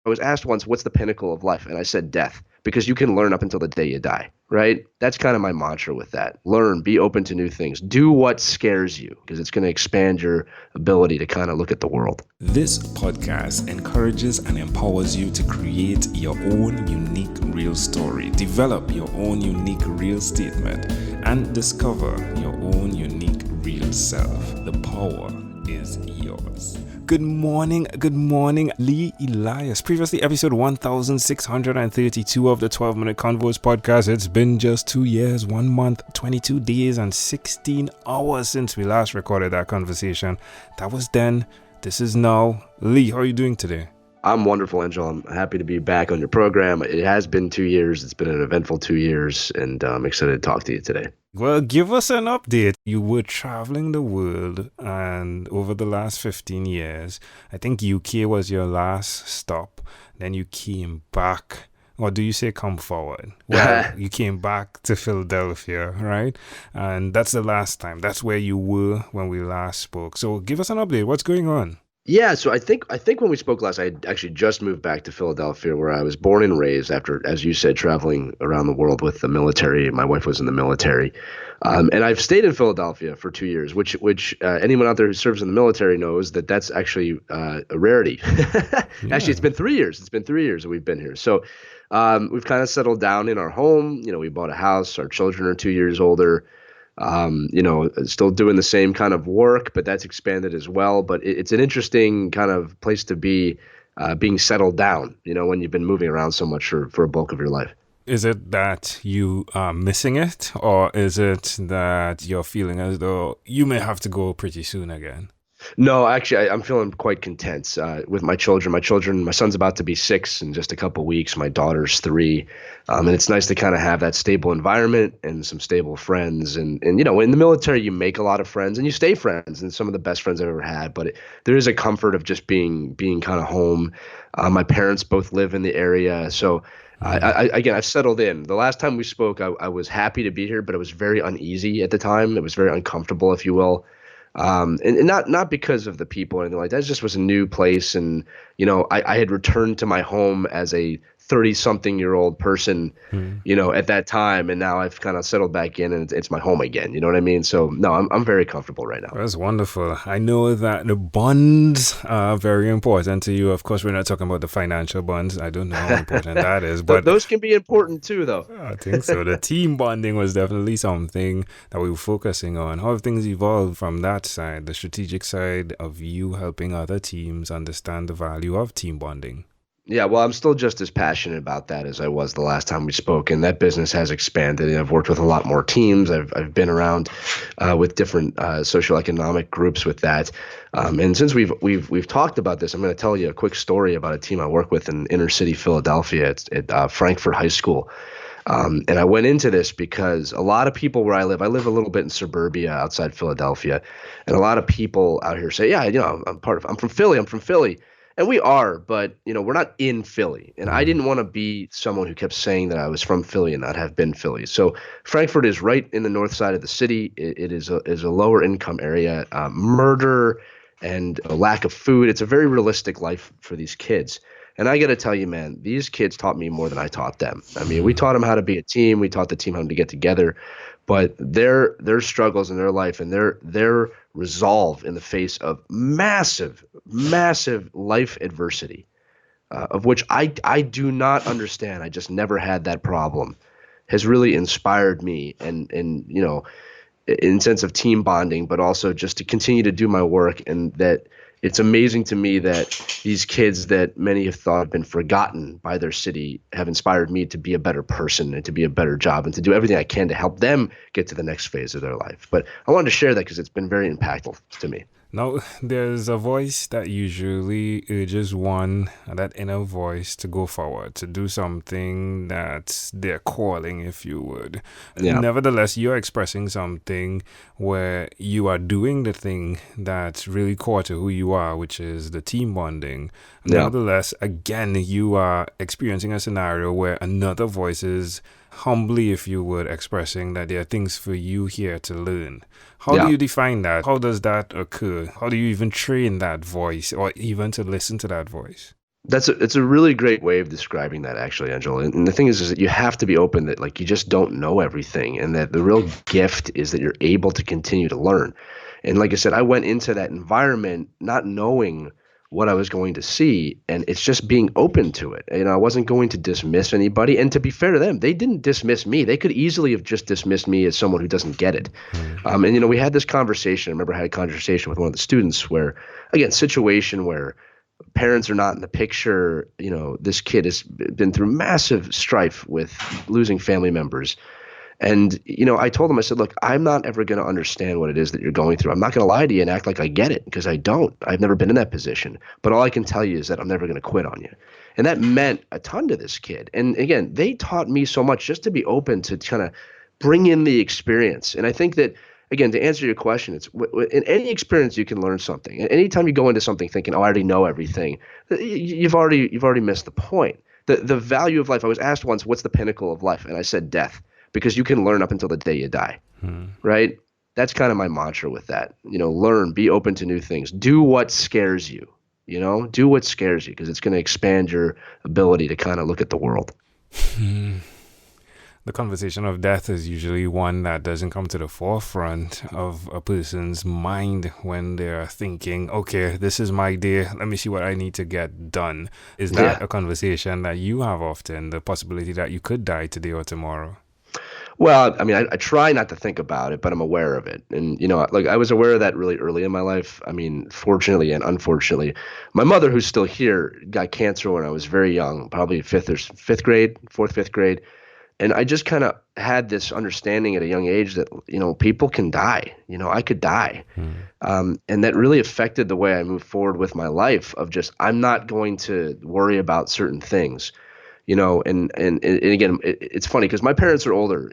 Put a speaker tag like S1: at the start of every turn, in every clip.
S1: I was asked once, what's the pinnacle of life? And I said death, because you can learn up until the day you die, right? That's kind of my mantra with that. Learn, be open to new things. Do what scares you, because it's going to expand your ability to kind of look at the world.
S2: This podcast encourages and empowers you to create your own unique real story, develop your own unique real statement, and discover your own unique real self. The power is yours. Good morning, Lee Elias. Previously, episode 1632 of the 12-Minute Convos podcast. It's been just 2 years, 1 month, 22 days, and 16 hours since we last recorded that conversation. That was then. This is now. Lee, how are you doing today?
S1: I'm wonderful, Angel. I'm happy to be back on your program. It has been 2 years. It's been an eventful 2 years, and I'm excited to talk to you today.
S2: Well, give us an update. You were traveling the world, and over the last 15 years, I think UK was your last stop. Then you came back. Or do you say come forward? Well, you came back to Philadelphia, right? And that's the last time. That's where you were when we last spoke. So give us an update. What's going on?
S1: Yeah, so I think when we spoke last, I had actually just moved back to Philadelphia, where I was born and raised after, as you said, traveling around the world with the military. My wife was in the military. And I've stayed in Philadelphia for 2 years, which anyone out there who serves in the military knows that that's actually a rarity. Actually, it's been 3 years. It's been 3 years that we've been here. So we've kind of settled down in our home. You know, we bought a house. Our children are 2 years older. Still doing the same kind of work, but that's expanded as well. But it's an interesting kind of place to be, being settled down, when you've been moving around so much for a bulk of your life.
S2: Is it that you are missing it, or is it that you're feeling as though you may have to go pretty soon again?
S1: No, actually, I'm feeling quite content with my children. My son's about to be 6 in just a couple of weeks. My daughter's 3. And it's nice to kind of have that stable environment and some stable friends. And in the military, you make a lot of friends and you stay friends, and some of the best friends I've ever had. But there is a comfort of just being kind of home. My parents both live in the area. So I've settled in. The last time we spoke, I was happy to be here, but it was very uneasy at the time. It was very uncomfortable, if you will. And not because of the people or anything like that. It just was a new place. And, I had returned to my home as a 30-something-year-old person, at that time. And now I've kind of settled back in, and it's my home again. You know what I mean? So, no, I'm very comfortable right now.
S2: That's wonderful. I know that the bonds are very important to you. Of course, we're not talking about the financial bonds. I don't know how important that is. But
S1: those can be important too, though.
S2: I think so. The team bonding was definitely something that we were focusing on. How have things evolved from that side, the strategic side of you helping other teams understand the value of team bonding?
S1: Yeah, well, I'm still just as passionate about that as I was the last time we spoke, and that business has expanded. And I've worked with a lot more teams. I've been around with different socioeconomic groups with that. And since we've talked about this, I'm going to tell you a quick story about a team I work with in inner city Philadelphia. It's at Frankfurt High School. And I went into this because a lot of people where I live a little bit in suburbia outside Philadelphia, and a lot of people out here say, yeah, I'm from Philly. And we are, but, we're not in Philly. And I didn't want to be someone who kept saying that I was from Philly and not have been Philly. So Frankfurt is right in the north side of the city. It is a lower income area. Murder and a lack of food. It's a very realistic life for these kids. And I got to tell you, man, these kids taught me more than I taught them. I mean, we taught them how to be a team. We taught the team how to get together. But their struggles in their life and their resolve in the face of massive life adversity, of which I do not understand. I just never had that problem, has really inspired me and in sense of team bonding, but also just to continue to do my work. And that it's amazing to me that these kids that many have thought have been forgotten by their city have inspired me to be a better person and to be a better job and to do everything I can to help them get to the next phase of their life. But I wanted to share that because it's been very impactful to me.
S2: Now, there's a voice that usually urges one, that inner voice, to go forward, to do something that's their calling, if you would. Yeah. Nevertheless, you're expressing something where you are doing the thing that's really core to who you are, which is the team bonding. Yeah. Nevertheless, again, you are experiencing a scenario where another voice is humbly, if you would, expressing that there are things for you here to learn. How do you define that? How does that occur? How do you even train that voice or even to listen to that voice?
S1: It's a really great way of describing that, actually, Angela. And the thing is that you have to be open that like you just don't know everything, and that the real gift is that you're able to continue to learn. And like I said, I went into that environment not knowing what I was going to see, and it's just being open to it. I wasn't going to dismiss anybody. And to be fair to them, they didn't dismiss me. They could easily have just dismissed me as someone who doesn't get it. And we had this conversation. I remember I had a conversation with one of the students where, again, situation where parents are not in the picture. This kid has been through massive strife with losing family members. And, I told him, I said, look, I'm not ever going to understand what it is that you're going through. I'm not going to lie to you and act like I get it, because I don't. I've never been in that position. But all I can tell you is that I'm never going to quit on you. And that meant a ton to this kid. And again, they taught me so much just to be open to kind of bring in the experience. And I think that, again, to answer your question, it's in any experience you can learn something. And anytime you go into something thinking, oh, I already know everything, you've already missed the point. The value of life. I was asked once, what's the pinnacle of life? And I said death. Because you can learn up until the day you die, right? That's kind of my mantra with that. Learn, be open to new things. Do what scares you, do what scares you, because it's going to expand your ability to kind of look at the world.
S2: The conversation of death is usually one that doesn't come to the forefront of a person's mind when they're thinking, okay, this is my day. Let me see what I need to get done. Is that a conversation that you have often, the possibility that you could die today or tomorrow?
S1: Well, I mean, I try not to think about it, but I'm aware of it. And, I was aware of that really early in my life. I mean, fortunately and unfortunately, my mother, who's still here, got cancer when I was very young, probably fourth, fifth grade. And I just kind of had this understanding at a young age that, people can die. I could die. And that really affected the way I moved forward with my life of just, I'm not going to worry about certain things. And again, it's funny because my parents are older,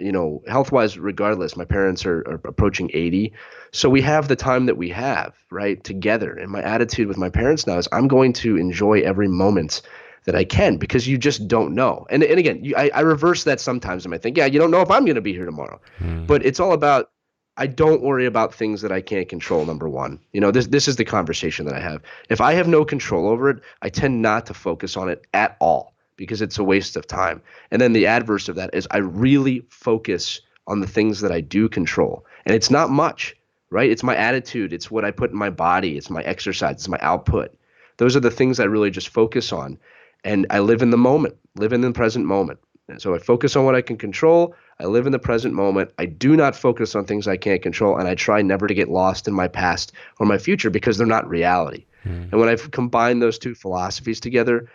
S1: health-wise, regardless. My parents are approaching 80. So we have the time that we have, right, together. And my attitude with my parents now is I'm going to enjoy every moment that I can, because you just don't know. And again, I reverse that sometimes. I might think, you don't know if I'm going to be here tomorrow. But it's all about, I don't worry about things that I can't control, number one. This is the conversation that I have. If I have no control over it, I tend not to focus on it at all, because it's a waste of time. And then the adverse of that is I really focus on the things that I do control. And it's not much, right? It's my attitude. It's what I put in my body. It's my exercise. It's my output. Those are the things I really just focus on. And I live in the moment, live in the present moment. And so I focus on what I can control. I live in the present moment. I do not focus on things I can't control. And I try never to get lost in my past or my future, because they're not reality. And when I've combined those two philosophies together,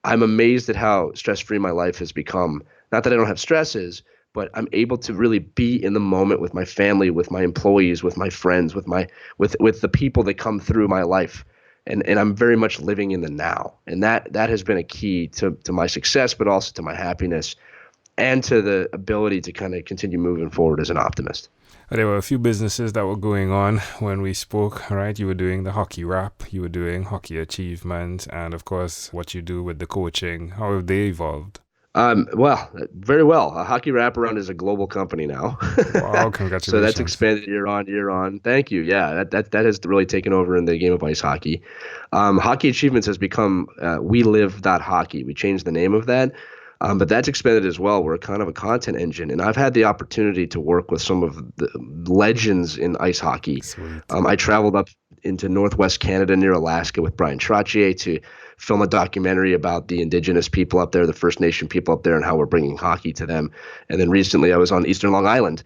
S1: I'm amazed at how stress-free my life has become. Not that I don't have stresses, but I'm able to really be in the moment with my family, with my employees, with my friends, with the people that come through my life. And I'm very much living in the now. And that has been a key to my success, but also to my happiness and to the ability to kind of continue moving forward as an optimist.
S2: There were a few businesses that were going on when we spoke, right? You were doing the hockey wrap, you were doing hockey achievement, and of course, what you do with the coaching. How have they evolved?
S1: Well, very well. Hockey Wraparound is a global company now.
S2: Wow, congratulations.
S1: So that's expanded year on. Thank you. Yeah, that has really taken over in the game of ice hockey. Hockey Achievements has become We Live Hockey. We changed the name of that. But that's expanded as well. We're kind of a content engine. And I've had the opportunity to work with some of the legends in ice hockey. I traveled up into Northwest Canada near Alaska with Brian Trottier to film a documentary about the indigenous people up there, the First Nation people up there, and how we're bringing hockey to them. And then recently I was on Eastern Long Island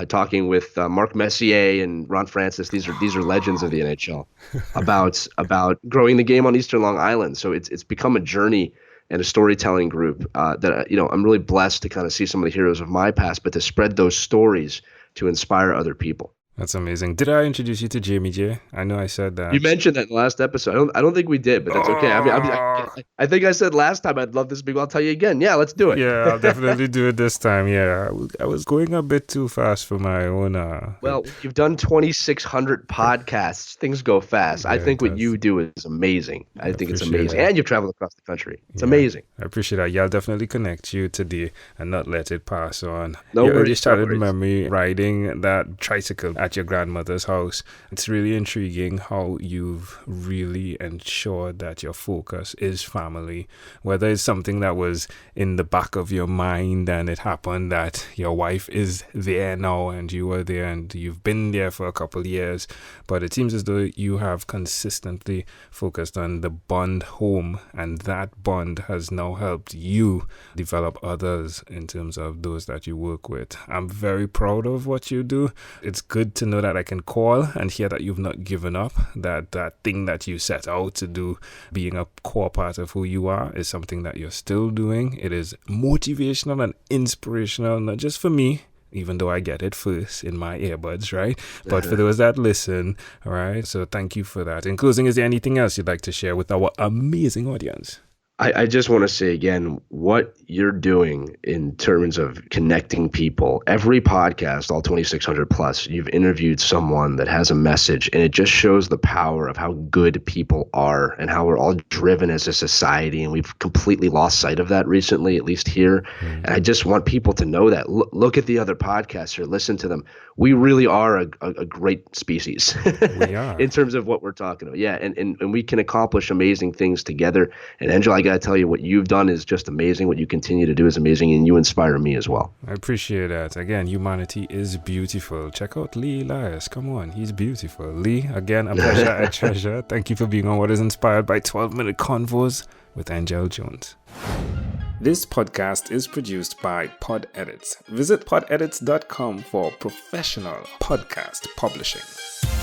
S1: talking with Mark Messier and Ron Francis. These are legends of the NHL about growing the game on Eastern Long Island. So it's become a journey and a storytelling group that I'm really blessed to kind of see some of the heroes of my past, but to spread those stories to inspire other people.
S2: That's amazing. Did I introduce you to Jamie J? I know I said that.
S1: You mentioned that in the last episode. I don't think we did, but that's okay. I think I said last time I'd love to speak. I'll tell you again. Yeah, let's do it.
S2: Yeah, I'll definitely do it this time. Yeah, I was going a bit too fast for my own.
S1: Well, you've done 2,600 podcasts. Things go fast. Yeah, I think what you do is amazing. I think it's amazing. And you've traveled across the country. It's amazing.
S2: I appreciate that. Yeah, I'll definitely connect you today and not let it pass on.
S1: No worries.
S2: You started memory riding that tricycle. at your grandmother's house. It's really intriguing how you've really ensured that your focus is family, whether it's something that was in the back of your mind and it happened that your wife is there now and you were there and you've been there for a couple of years, but it seems as though you have consistently focused on the bond home, and that bond has now helped you develop others in terms of those that you work with. I'm very proud of what you do. It's good to know that I can call and hear that you've not given up, that thing that you set out to do, being a core part of who you are, is something that you're still doing. It is motivational and inspirational, not just for me, even though I get it first in my earbuds, right? But for those that listen, all right? So thank you for that. In closing, is there anything else you'd like to share with our amazing audience?
S1: I just want to say again, what you're doing in terms of connecting people. Every podcast, all 2,600 plus, you've interviewed someone that has a message, and it just shows the power of how good people are and how we're all driven as a society. And we've completely lost sight of that recently, at least here. And I just want people to know that. Look at the other podcasts or listen to them. We really are a great species
S2: We are.
S1: in terms of what we're talking about. Yeah, and we can accomplish amazing things together. And Angela, I got to tell you, what you've done is just amazing. What you continue to do is amazing, and you inspire me as well.
S2: I appreciate that. Again, humanity is beautiful. Check out Lee Elias. Come on, he's beautiful. Lee, again, a pleasure, a treasure. Thank you for being on What is Inspired by 12-Minute Convos with Angel Jones. This podcast is produced by Pod Edits. Visit podedits.com for professional podcast publishing.